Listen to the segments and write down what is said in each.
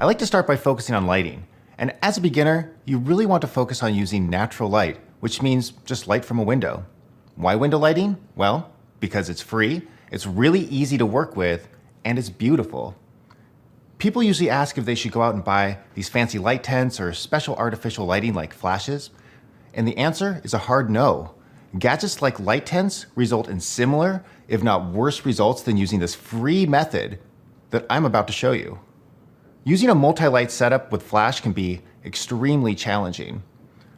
I like to start by focusing on lighting. And as a beginner, you really want to focus on using natural light, which means just light from a window. Why window lighting? Well, because it's free, it's really easy to work with, and it's beautiful. People usually ask if they should go out and buy these fancy light tents or special artificial lighting like flashes, and the answer is a hard no. Gadgets like light tents result in similar, if not worse results than using this free method that I'm about to show you. Using a multi-light setup with flash can be extremely challenging.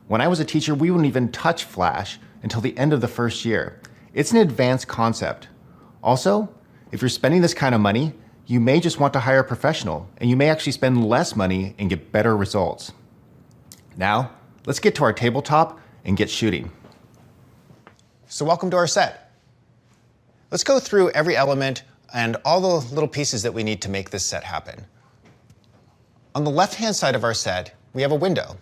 When I was a teacher, we wouldn't even touch flash until the end of the first year. It's an advanced concept. Also, if you're spending this kind of money, you may just want to hire a professional, and you may actually spend less money and get better results. Now, let's get to our tabletop and get shooting. So welcome to our set. Let's go through every element and all the little pieces that we need to make this set happen. On the left-hand side of our set, we have a window.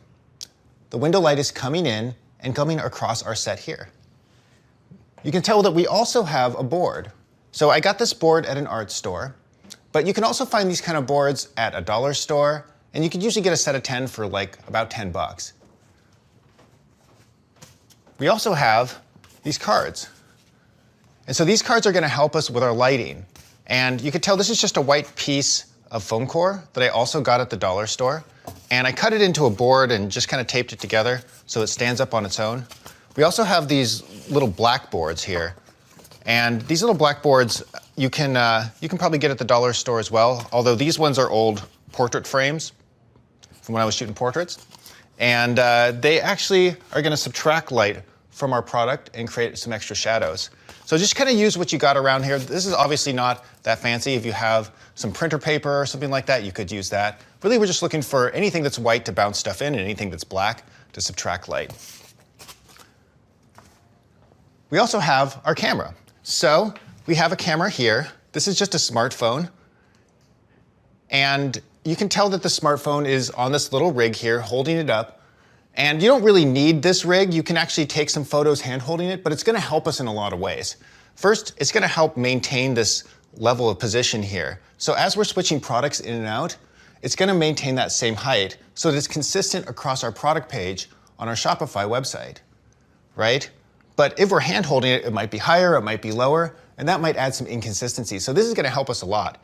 The window light is coming in and coming across our set here. You can tell that we also have a board. So I got this board at an art store, but you can also find these kind of boards at a dollar store, and you could usually get a set of 10 for like about 10 bucks. We also have these cards. And so these cards are going to help us with our lighting. And you can tell this is just a white piece of foam core that I also got at the dollar store. And I cut it into a board and just kind of taped it together so it stands up on its own. We also have these little black boards here. And these little black boards you can probably get at the dollar store as well, although these ones are old portrait frames from when I was shooting portraits. And they actually are going to subtract light from our product and create some extra shadows. So just kind of use what you got around here. This is obviously not that fancy. If you have some printer paper or something like that, you could use that. Really, we're just looking for anything that's white to bounce stuff in and anything that's black to subtract light. We also have our camera. So we have a camera here. This is just a smartphone. And you can tell that the smartphone is on this little rig here, holding it up. And you don't really need this rig. You can actually take some photos hand holding it, but it's going to help us in a lot of ways. First, it's going to help maintain this level of position here. So as we're switching products in and out, it's going to maintain that same height so that it's consistent across our product page on our Shopify website, right? But if we're hand holding it, it might be higher, it might be lower, and that might add some inconsistency. So this is going to help us a lot.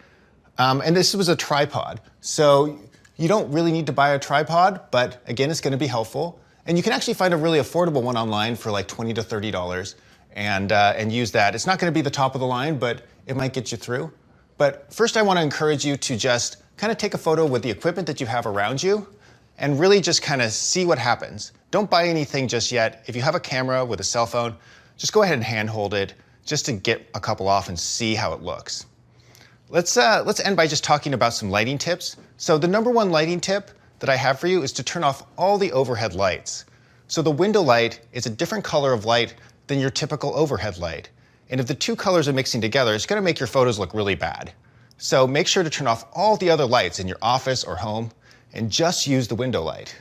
And this was a tripod. So you don't really need to buy a tripod, but again, it's going to be helpful. And you can actually find a really affordable one online for like $20 to $30 and use that. It's not going to be the top of the line, but it might get you through. But first, I want to encourage you to just kind of take a photo with the equipment that you have around you and really just kind of see what happens. Don't buy anything just yet. If you have a camera with a cell phone, just go ahead and hand hold it just to get a couple off and see how it looks. Let's end by just talking about some lighting tips. So the number one lighting tip that I have for you is to turn off all the overhead lights. So the window light is a different color of light than your typical overhead light. And if the two colors are mixing together, it's going to make your photos look really bad. So make sure to turn off all the other lights in your office or home and just use the window light.